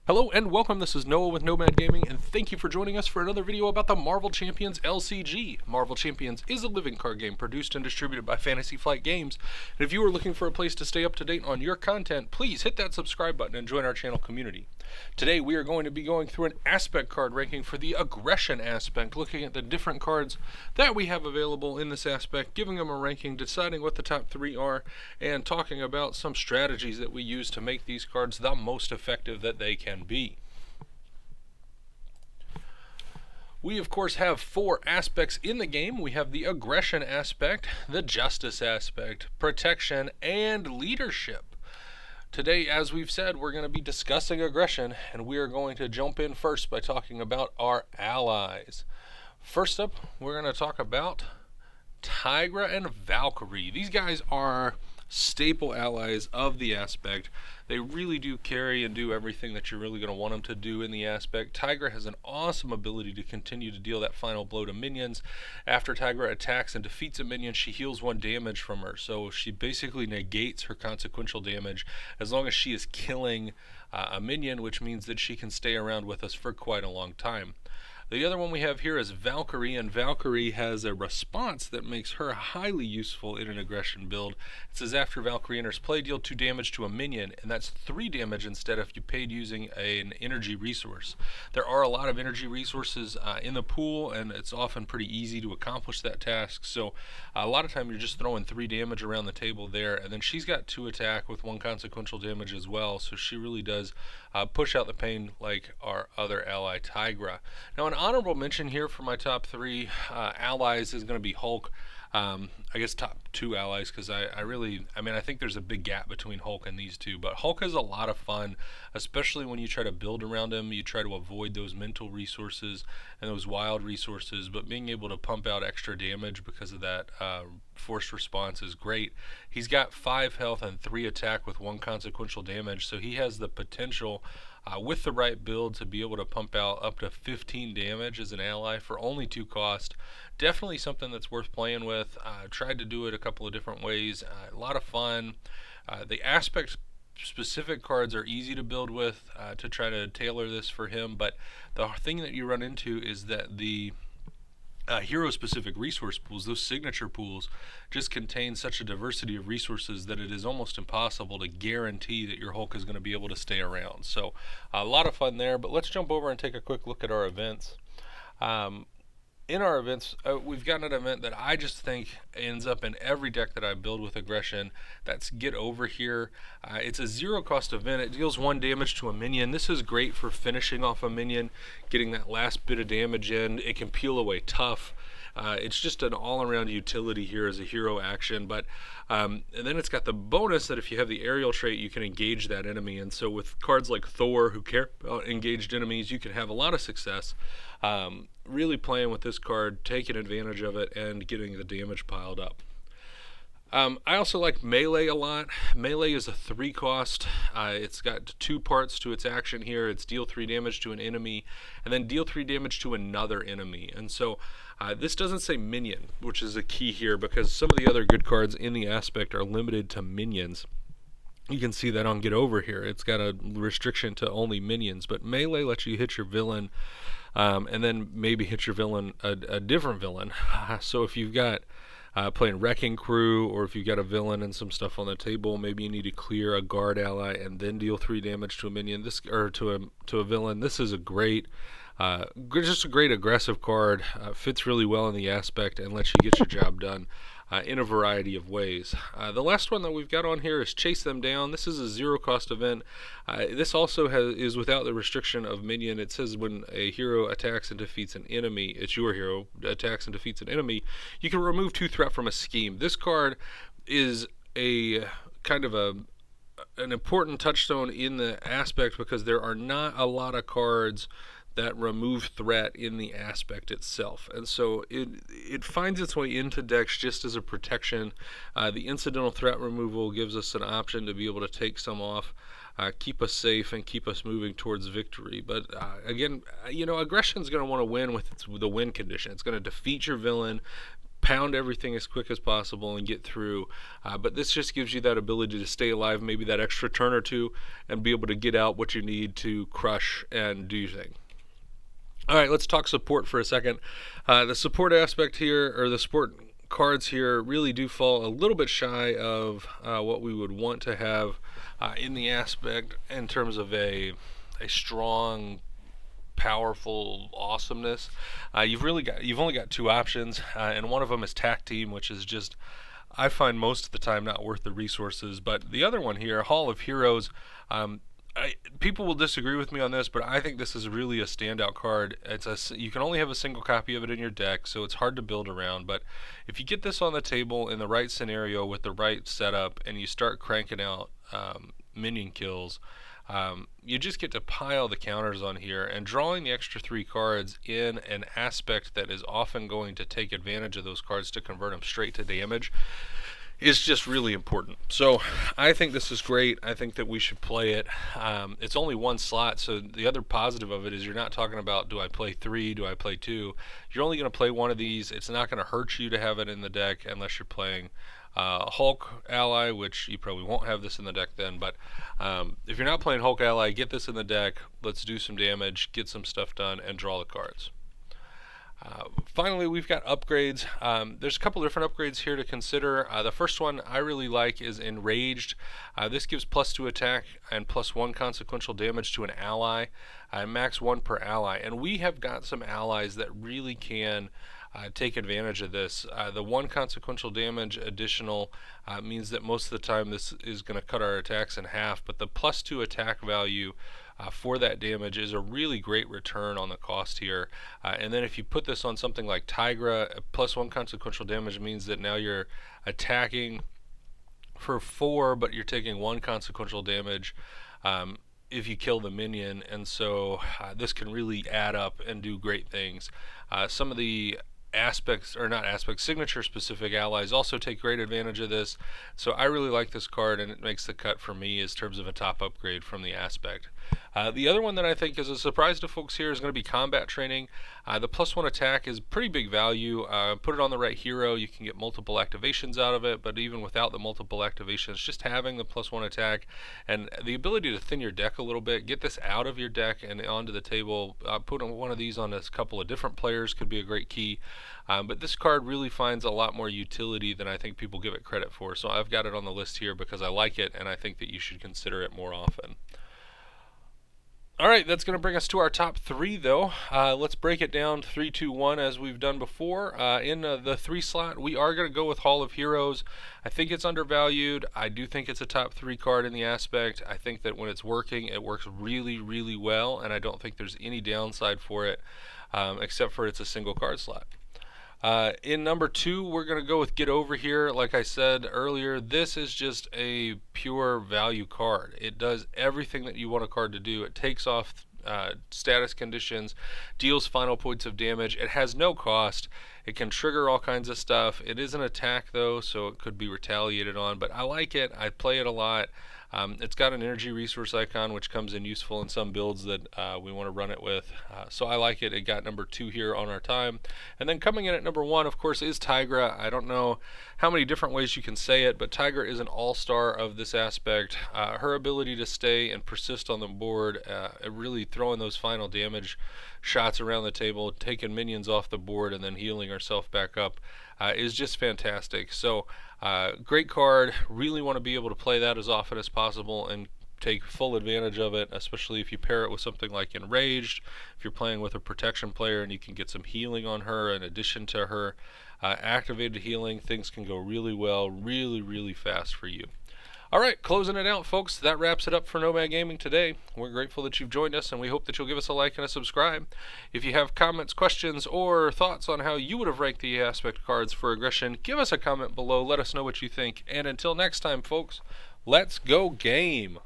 Hello and welcome, this is Noah with Nomad Gaming, and thank you for joining us for another video about the Marvel Champions LCG. Marvel Champions is a living card game produced and distributed by Fantasy Flight Games, and if you are looking for a place to stay up to date on your content, please hit that subscribe button and join our channel community. Today we are going to be going through an aspect card ranking for the aggression aspect, looking at the different cards that we have available in this aspect, giving them a ranking, deciding what the top three are, and talking about some strategies that we use to make these cards the most effective that they can be. We of course have four aspects in the game. We have the aggression aspect, the justice aspect, protection, and leadership. Today, as we've said, we're going to be discussing aggression, and we are going to jump in first by talking about our allies. First up, we're going to talk about Tigra and Valkyrie. These guys are staple allies of the aspect. They really do carry and do everything that you're really going to want them to do in the aspect. Tigra has an awesome ability to continue to deal that final blow to minions. After Tigra attacks and defeats a minion, she heals 1 damage from her, so she basically negates her consequential damage as long as she is killing a minion, which means that she can stay around with us for quite a long time. The other one we have here is Valkyrie, and Valkyrie has a response that makes her highly useful in an aggression build. It says after Valkyrie enters play, deal 2 damage to a minion, and that's 3 damage instead if you paid using an energy resource. There are a lot of energy resources in the pool, and it's often pretty easy to accomplish that task, so a lot of time you're just throwing 3 damage around the table there, and then she's got 2 attack with 1 consequential damage as well, so she really does push out the pain like our other ally Tigra. Now, an honorable mention here for my top 3 allies is going to be Hulk. I guess top 2 allies, because I think there's a big gap between Hulk and these two, but Hulk is a lot of fun, especially when you try to build around him. You try to avoid those mental resources and those wild resources, but being able to pump out extra damage because of that forced response is great. He's got 5 health and 3 attack with 1 consequential damage, so he has the potential with the right build to be able to pump out up to 15 damage as an ally for only 2 cost. Definitely something that's worth playing with. Tried to do it a couple of different ways. A lot of fun. The aspect specific cards are easy to build with to try to tailor this for him, but the thing that you run into is that the hero-specific resource pools, those signature pools, just contain such a diversity of resources that it is almost impossible to guarantee that your Hulk is going to be able to stay around. So a lot of fun there, but let's jump over and take a quick look at our events. In our events, we've got an event that I just think ends up in every deck that I build with aggression. That's Get Over Here. It's a 0 cost event. It deals 1 damage to a minion. This is great for finishing off a minion, getting that last bit of damage in. It can peel away tough. It's just an all-around utility here as a hero action, but and then it's got the bonus that if you have the aerial trait, you can engage that enemy, and so with cards like Thor, who care about engaged enemies, you can have a lot of success really playing with this card, taking advantage of it, and getting the damage piled up. I also like Melee a lot. Melee is a 3 cost. It's got 2 parts to its action here. It's deal 3 damage to an enemy, and then deal 3 damage to another enemy. And so this doesn't say minion, which is a key here, because some of the other good cards in the aspect are limited to minions. You can see that on Get Over Here. It's got a restriction to only minions, but Melee lets you hit your villain, and then maybe hit your villain a different villain. So if you've got playing Wrecking Crew, or if you've got a villain and some stuff on the table, maybe you need to clear a guard ally and then deal 3 damage to a minion, or to a villain. This is a great just a great aggressive card. Fits really well in the aspect and lets you get your job done in a variety of ways. The last one that we've got on here is Chase Them Down. This is a 0 cost event. This also is without the restriction of minion. It says when a hero attacks and defeats an enemy, it's your hero attacks and defeats an enemy, you can remove 2 threat from a scheme. This card is a kind of an important touchstone in the aspect, because there are not a lot of cards that remove threat in the aspect itself, and so it finds its way into decks just as a protection. The incidental threat removal gives us an option to be able to take some off, keep us safe, and keep us moving towards victory. But again, aggression is going to want to win with the win condition. It's going to defeat your villain, pound everything as quick as possible and get through. But this just gives you that ability to stay alive, maybe that extra turn or two, and be able to get out what you need to crush and do your thing. All right, let's talk support for a second. The support aspect here, or the support cards here, really do fall a little bit shy of what we would want to have in the aspect in terms of a strong, powerful awesomeness. You've only got two options, and one of them is Tac Team, which is just, I find most of the time, not worth the resources. But the other one here, Hall of Heroes, people will disagree with me on this, but I think this is really a standout card. You can only have a single copy of it in your deck, so it's hard to build around. But if you get this on the table in the right scenario with the right setup, and you start cranking out minion kills, you just get to pile the counters on here, and drawing the extra 3 cards in an aspect that is often going to take advantage of those cards to convert them straight to damage is just really important. So I think this is great. I think that we should play it. It's only one slot, so the other positive of it is you're not talking about, do I play 3, do I play 2? You're only going to play one of these. It's not going to hurt you to have it in the deck unless you're playing Hulk Ally, which you probably won't have this in the deck then. But if you're not playing Hulk Ally, get this in the deck. Let's do some damage, get some stuff done, and draw the cards. Finally, we've got upgrades. There's a couple different upgrades here to consider. The first one I really like is Enraged. This gives +2 attack and +1 consequential damage to an ally, max 1 per ally. And we have got some allies that really can take advantage of this. The 1 consequential damage additional means that most of the time this is going to cut our attacks in half, but the +2 attack value for that damage is a really great return on the cost here. And then if you put this on something like Tigra, +1 consequential damage means that now you're attacking for 4, but you're taking 1 consequential damage if you kill the minion, and so this can really add up and do great things. Some of the signature specific allies also take great advantage of this, so I really like this card, and it makes the cut for me in terms of a top upgrade from the aspect. The other one that I think is a surprise to folks here is going to be Combat Training. The +1 attack is pretty big value. Put it on the right hero, you can get multiple activations out of it, but even without the multiple activations, just having the +1 attack and the ability to thin your deck a little bit, get this out of your deck and onto the table. Putting one of these on a couple of different players could be a great key. But this card really finds a lot more utility than I think people give it credit for, so I've got it on the list here because I like it, and I think that you should consider it more often. Alright, that's going to bring us to our top 3 though. Let's break it down 3, 2, 1 as we've done before. In the 3 slot, we are going to go with Hall of Heroes. I think it's undervalued. I do think it's a top 3 card in the aspect. I think that when it's working, it works really, really well, and I don't think there's any downside for it, except for it's a single card slot. In number 2, we're going to go with Get Over Here. Like I said earlier, this is just a pure value card. It does everything that you want a card to do. It takes off status conditions, deals final points of damage. It has no cost. It can trigger all kinds of stuff. It is an attack though, so it could be retaliated on, but I like it. I play it a lot. It's got an energy resource icon, which comes in useful in some builds that we want to run it with. So I like it. It got number 2 here on our time. And then coming in at number 1, of course, is Tigra. I don't know how many different ways you can say it, but Tigra is an all-star of this aspect. Her ability to stay and persist on the board, really throwing those final damage shots around the table, taking minions off the board, and then healing herself back up, is just fantastic. So great card. Really want to be able to play that as often as possible and take full advantage of it, especially if you pair it with something like Enraged. If you're playing with a protection player and you can get some healing on her in addition to her activated healing, things can go really well, really, really fast for you. Alright, closing it out, folks. That wraps it up for Nomad Gaming today. We're grateful that you've joined us, and we hope that you'll give us a like and a subscribe. If you have comments, questions, or thoughts on how you would have ranked the aspect cards for aggression, give us a comment below. Let us know what you think. And until next time, folks, let's go game!